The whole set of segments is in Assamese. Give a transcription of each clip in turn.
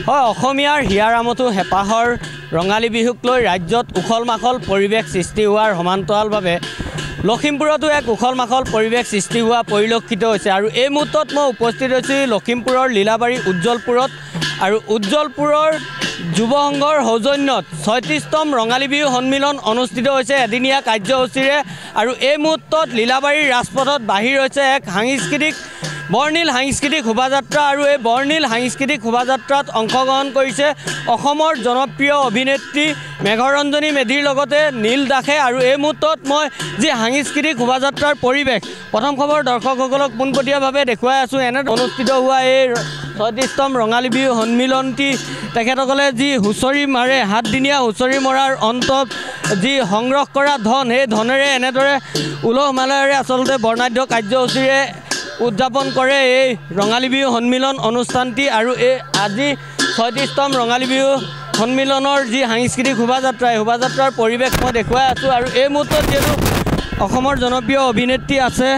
হয়, অসমীয়াৰ হিয়াৰামতো হেঁপাহৰ ৰঙালী বিহুক লৈ ৰাজ্যত উখল মাখল পৰিৱেশ সৃষ্টি হোৱাৰ সমান্তৰালভাৱে লখিমপুৰতো এক উখল মাখল পৰিৱেশ সৃষ্টি হোৱা পৰিলক্ষিত হৈছে। আৰু এই মুহূৰ্তত মই উপস্থিত হৈছোঁ লখিমপুৰৰ লীলাবাৰী উজ্জ্বলপুৰত। আৰু উজ্জ্বলপুৰৰ যুৱ সংঘৰ সৌজন্যত ৩৬তম ৰঙালী বিহু সন্মিলন অনুষ্ঠিত হৈছে এদিনীয়া কাৰ্যসূচীৰে। আৰু এই মুহূৰ্তত লীলাবাৰীৰ ৰাজপথত বাহিৰ হৈছে এক বৰ্ণিল সাংস্কৃতিক শোভাযাত্ৰা। আৰু এই বৰ্ণিল সাংস্কৃতিক শোভাযাত্ৰাত অংশগ্ৰহণ কৰিছে অসমৰ জনপ্ৰিয় অভিনেত্ৰী মেঘৰঞ্জনী মেধিৰ লগতে নীল দাসে। আৰু এই মুহূৰ্তত মই যি সাংস্কৃতিক শোভাযাত্ৰাৰ পৰিৱেশ প্ৰথম খবৰ দৰ্শকসকলক পোনপটীয়াভাৱে দেখুৱাই আছোঁ। এনে অনুষ্ঠিত হোৱা এই ৩৬তম ৰঙালী বিহু সন্মিলনটি তেখেতসকলে যি হুঁচৰি মাৰে, ৭ দিনীয়া হুঁচৰি মৰাৰ অন্তত যি সংগ্ৰহ কৰা ধন, সেই ধনেৰে এনেদৰে উলহ মালহেৰে আচলতে বৰ্ণাঢ্য কাৰ্যসূচীৰে উদযাপন কৰে এই ৰঙালী বিহু সন্মিলন অনুষ্ঠানটি। আৰু এই আজি ৩৬তম ৰঙালী বিহু সন্মিলনৰ যি সাংস্কৃতিক শোভাযাত্ৰা, এই শোভাযাত্ৰাৰ পৰিৱেশ মই দেখুৱাই আছোঁ। আৰু এই মুহূৰ্তত যিহেতু অসমৰ জনপ্ৰিয় অভিনেত্ৰী আছে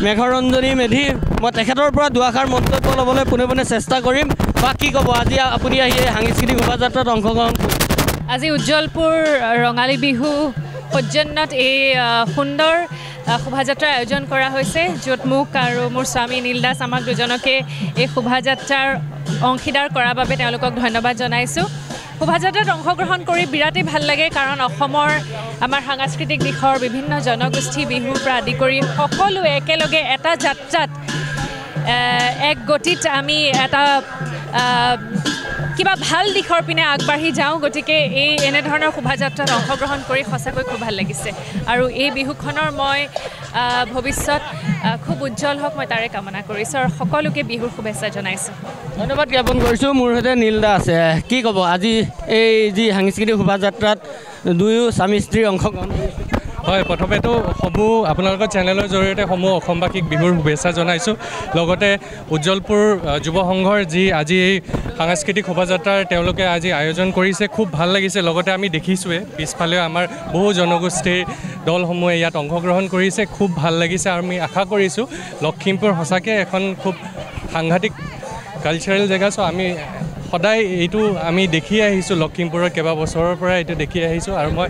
মেঘৰঞ্জনী মেধি, মই তেখেতৰ পৰা দুআষাৰ মন্তব্য ল'বলৈ পোনে পোনে চেষ্টা কৰিম। বা কি ক'ব, আজি আপুনি আহি এই সাংস্কৃতিক শোভাযাত্ৰাত অংশগ্ৰহণ কৰিছে? আজি উজ্জ্বলপুৰ ৰঙালী বিহু সৌজন্যত এই সুন্দৰ শোভাযাত্ৰাৰ আয়োজন কৰা হৈছে, য'ত মোক আৰু মোৰ স্বামী নীল দাস আমাক দুজনকে এই শোভাযাত্ৰাৰ অংশীদাৰ কৰাৰ বাবে তেওঁলোকক ধন্যবাদ জনাইছোঁ। শোভাযাত্ৰাত অংশগ্ৰহণ কৰি বিৰাটেই ভাল লাগে, কাৰণ অসমৰ আমাৰ সাংস্কৃতিক দিশৰ বিভিন্ন জনগোষ্ঠী বিহুৰ পৰা আদি কৰি সকলোৱে একেলগে এটা যাত্ৰাত এক গতিত আমি এটা কিবা ভাল দিশৰ পিনে আগবাঢ়ি যাওঁ। গতিকে এই এনেধৰণৰ শোভাযাত্ৰাত অংশগ্ৰহণ কৰি সঁচাকৈ খুব ভাল লাগিছে। আৰু এই বিহুখনৰ মই ভৱিষ্যত খুব উজ্জ্বল হওক, মই তাৰে কামনা কৰিছোঁ আৰু সকলোকে বিহুৰ শুভেচ্ছা জনাইছোঁ। ধন্যবাদ জ্ঞাপন কৰিছোঁ। মোৰ সৈতে নীল দাস আছে। কি ক'ব, আজি এই যি সাংস্কৃতিক শোভাযাত্ৰাত দুয়ো স্বামী স্ত্ৰী অংশগ্ৰহণ কৰিছে? হয়, প্ৰথমেতো সমূহ আপোনালোকৰ চেনেলৰ জৰিয়তে সমূহ অসমবাসীক বিহুৰ শুভেচ্ছা জনাইছোঁ। লগতে উজ্জ্বলপুৰ যুৱ সংঘৰ যি আজি এই সাংস্কৃতিক শোভাযাত্ৰাৰ তেওঁলোকে আজি আয়োজন কৰিছে, খুব ভাল লাগিছে। লগতে আমি দেখিছোঁৱে পিছফালেও আমাৰ বহু জনগোষ্ঠীৰ দলসমূহে ইয়াত অংশগ্ৰহণ কৰিছে, খুব ভাল লাগিছে। আৰু আমি আশা কৰিছোঁ লখিমপুৰ সঁচাকৈ এখন খুব সাংঘাতিক কালচাৰেল জেগা। চ' আমি সদায় এইটো আমি দেখি আহিছোঁ, লখিমপুৰৰ কেইবাবছৰৰ পৰা এইটো দেখি আহিছোঁ। আৰু মই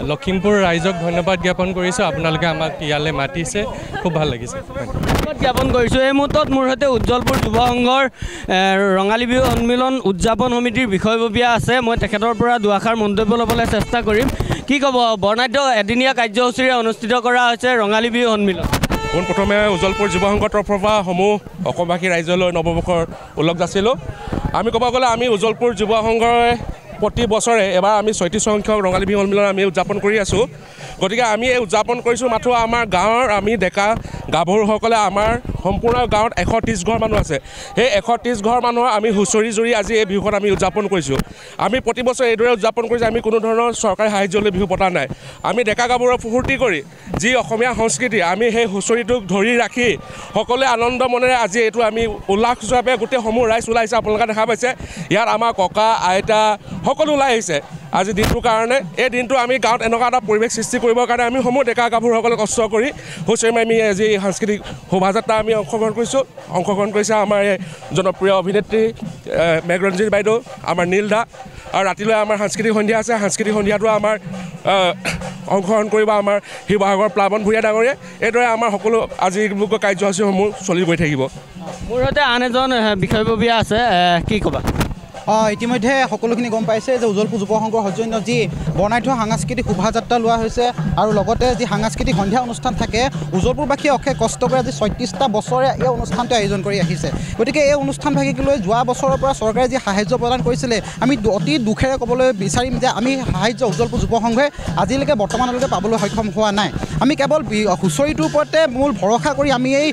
লখিমপুৰ ৰাইজক ধন্যবাদ জ্ঞাপন কৰিছোঁ, আপোনালোকে আমাক ইয়ালৈ মাতিছে, খুব ভাল লাগিছে। ধন্যবাদ জ্ঞাপন কৰিছোঁ। এই মুহূৰ্তত মোৰ সৈতে উজ্জ্বলপুৰ যুৱ সংঘৰ ৰঙালী বিহু সন্মিলন উদযাপন সমিতিৰ বিষয়ববীয়া আছে। মই তেখেতৰ পৰা দুআষাৰ মন্তব্য ল'বলৈ চেষ্টা কৰিম। কি ক'ব, বৰ্ণাঢ্য এদিনীয়া কাৰ্যসূচীৰে অনুষ্ঠিত কৰা হৈছে ৰঙালী বিহু সন্মিলন? পোনপ্ৰথমে উজ্জ্বলপুৰ যুৱ সংঘৰ তৰফৰ পৰা সমূহ অসমবাসী ৰাইজলৈ নৱবৰ্ষৰ ওলগ যাচিলোঁ। আমি ক'ব গ'লে আমি উজ্জ্বলপুৰ যুৱ সংঘৰে প্ৰতি বছৰে এবাৰ আমি ৩৬ সংখ্যক ৰঙালী বিহু সন্মিলন আমি উদযাপন কৰি আছোঁ। গতিকে আমি এই উদযাপন কৰিছোঁ মাথো আমাৰ গাঁৱৰ আমি ডেকা গাভৰুসকলে, আমাৰ সম্পূৰ্ণ গাঁৱত ১৩০ ঘৰ মানুহ আছে। সেই ১৩০ ঘৰ মানুহৰ আমি হুঁচৰি জুৰি আজি এই বিহুখন আমি উদযাপন কৰিছোঁ। আমি প্ৰতি বছৰে এইদৰে উদযাপন কৰিছোঁ। আমি কোনো ধৰণৰ চৰকাৰী সাহায্যলৈ বিহু পতা নাই। আমি ডেকা গাভৰুৱে ফূৰ্তি কৰি যি অসমীয়া সংস্কৃতি, আমি সেই হুঁচৰিটোক ধৰি ৰাখি সকলোৱে আনন্দ মনেৰে আজি এইটো আমি উল্লাস হিচাপে গোটেই সমূহ ৰাইজ ওলাইছে। আপোনালোকে দেখা পাইছে ইয়াত আমাৰ ককা আইতা সকলো ওলাই আহিছে আজি দিনটোৰ কাৰণে। এই দিনটো আমি গাঁৱত এনেকুৱা এটা পৰিৱেশ সৃষ্টি কৰিবৰ কাৰণে আমি সমূহ ডেকা গাভৰুসকলে কষ্ট কৰি হুঁচৰি মাৰি আমি আজি সাংস্কৃতিক শোভাযাত্ৰা আমি অংশগ্ৰহণ কৰিছোঁ। অংশগ্ৰহণ কৰিছে আমাৰ এই জনপ্ৰিয় অভিনেত্ৰী মেঘৰঞ্জনী বাইদেউ, আমাৰ নীল দা। আৰু ৰাতিলৈ আমাৰ সাংস্কৃতিক সন্ধিয়া আছে। সাংস্কৃতিক সন্ধিয়াটো আমাৰ অংশগ্ৰহণ কৰিব আমাৰ শিৱসাগৰ প্লাৱন ভূঞা ডাঙৰীয়াই। এইদৰে আমাৰ সকলো আজি কাৰ্যসূচীসমূহ চলি গৈ থাকিব। মোৰ সৈতে আন এজন বিষয়ববীয়া আছে। কি ক'বা? ইতিমধ্যে সকলোখিনি গম পাইছে যে উজ্জ্বলপুৰ যুৱ সংঘৰ সৌজন্যত যি বৰ্ণাঢ্য সাংস্কৃতিক শোভাযাত্ৰা লোৱা হৈছে আৰু লগতে যি সাংস্কৃতিক সন্ধিয়া অনুষ্ঠান থাকে, উজ্জ্বলপুৰবাসীয়ে অশেষ কষ্ট কৰি আজি ৩৬টা বছৰে এই অনুষ্ঠানটো আয়োজন কৰি আহিছে। গতিকে এই অনুষ্ঠানভাগিক লৈ যোৱা বছৰৰ পৰা চৰকাৰে যি সাহায্য প্ৰদান কৰিছিলে, আমি অতি দুখেৰে ক'বলৈ বিচাৰিম যে আমি সাহায্য উজ্জ্বলপুৰ যুৱ সংঘই আজিলৈকে বৰ্তমানলৈকে পাবলৈ সক্ষম হোৱা নাই। আমি কেৱল হুঁচৰিটোৰ ওপৰতে মূল ভৰসা কৰি আমি এই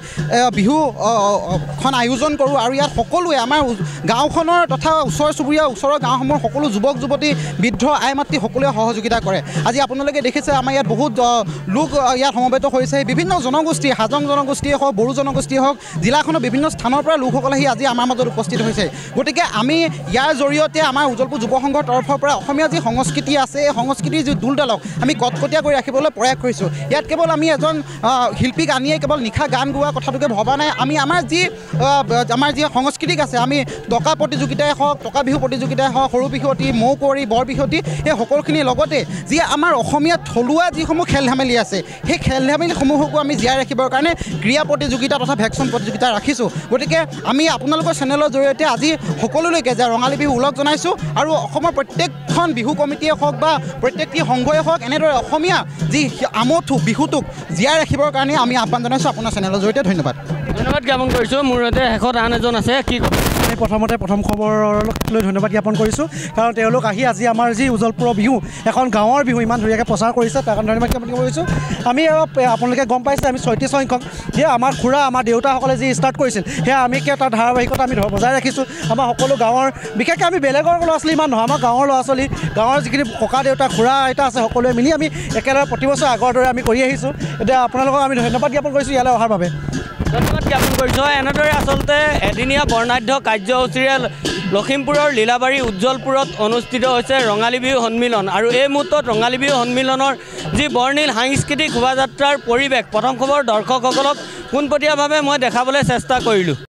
বিহুখন আয়োজন কৰোঁ। আৰু ইয়াত সকলোৱে আমাৰ গাঁওখনৰ তথা ওচৰ চুবুৰীয়া ওচৰৰ গাঁওসমূহৰ সকলো যুৱক যুৱতী, বৃদ্ধ আই মাতৃ সকলোৱে সহযোগিতা কৰে। আজি আপোনালোকে দেখিছে আমাৰ ইয়াত বহুত লোক ইয়াত সমবেত হৈছে। বিভিন্ন জনগোষ্ঠী, হাজং জনগোষ্ঠীয়ে হওক, বড়ো জনগোষ্ঠীয়ে হওক, জিলাখনৰ বিভিন্ন স্থানৰ পৰা লোকসকল আহি আজি আমাৰ মাজত উপস্থিত হৈছে। গতিকে আমি ইয়াৰ জৰিয়তে আমাৰ উজ্জ্বলপুৰ যুৱ সংঘৰ তৰফৰ পৰা অসমীয়া যি সংস্কৃতি আছে, এই সংস্কৃতিৰ যি দোলডালক আমি কটকটীয়া কৰি ৰাখিবলৈ প্ৰয়াস কৰিছোঁ। ইয়াত কেৱল আমি এজন শিল্পীক আনিয়ে কেৱল নিশা গান গোৱা কথাটোকে ভবা নাই। আমি আমাৰ যি সংস্কৃতিক আছে, আমি টকা প্ৰতিযোগিতাই হওক, টকা বিহু প্ৰতিযোগিতাই হওক সৰু বিহুৱতী মৌ কুঁৱৰী বৰ বিহুৱতী এই সকলোখিনিৰ লগতে যি আমাৰ অসমীয়া থলুৱা যিসমূহ খেল ধেমালি আছে সেই খেল ধেমালিসমূহকো আমি জীয়াই ৰাখিবৰ কাৰণে ক্ৰীড়া প্ৰতিযোগিতা তথা ভেকচন প্ৰতিযোগিতা ৰাখিছোঁ গতিকে আমি আপোনালোকৰ চেনেলৰ জৰিয়তে আজি সকলোলৈকে যে ৰঙালী বিহু ওলগ জনাইছোঁ আৰু অসমৰ প্ৰত্যেকখন বিহু কমিটিয়ে হওক বা প্ৰত্যেকটি সংঘই হওক এনেদৰে অসমীয়া যি আমঠু বিহুটোক জীয়াই ৰাখিবৰ কাৰণে আমি আহ্বান জনাইছোঁ আপোনাৰ চেনেলৰ জৰিয়তে ধন্যবাদ জ্ঞাপন কৰিছোঁ মোৰ সৈতে শেষত আন এজন আছে কি আমি প্ৰথম খবৰলৈ ধন্যবাদ জ্ঞাপন কৰিছোঁ কাৰণ তেওঁলোক আহি আজি আমাৰ যি উজলপুৰৰ বিহু এখন গাঁৱৰ বিহু ইমান ধুনীয়াকৈ প্ৰচাৰ কৰিছে তাৰ কাৰণে ধন্যবাদ জ্ঞাপন কৰিছোঁ আমি আপোনালোকে গম পাইছে আমি 36 সংখ্যক যে আমাৰ খুৰা আমাৰ দেউতাসকলে যি ষ্টাৰ্ট কৰিছিল সেয়া আমি তাৰ ধাৰাবাহিকতা আমি বজাই ৰাখিছোঁ আমাৰ সকলো গাঁৱৰ বিশেষকৈ আমি বেলেগৰ ল'ৰা ছোৱালী ইমান নহয় আমাৰ গাঁৱৰ ল'ৰা ছোৱালী গাঁৱৰ যিখিনি ককা দেউতা খুৰা আইতা আছে সকলোৱে মিলি আমি একেলগে প্ৰতিবছৰ আগৰ দৰে আমি কৰি আহিছোঁ এতিয়া আপোনালোকক আমি ধন্যবাদ জ্ঞাপন কৰিছোঁ ইয়ালৈ অহাৰ বাবে ধন্যবাদ জ্ঞাপন কৰিছোঁ এনেদৰে আচলতে এদিনীয়া বৰ্ণাঢ্য কাৰ্যসূচীৰে লখিমপুৰৰ লীলাবাৰী উজ্জ্বলপুৰত অনুষ্ঠিত হৈছে ৰঙালী বিহু সন্মিলন আৰু এই মুহূৰ্তত ৰঙালী বিহু সন্মিলনৰ যি বৰ্ণিল সাংস্কৃতিক শোভাযাত্ৰাৰ পৰিৱেশ প্ৰথম খবৰ দৰ্শকসকলক পোনপটীয়াভাৱে মই দেখাবলৈ চেষ্টা কৰিলোঁ।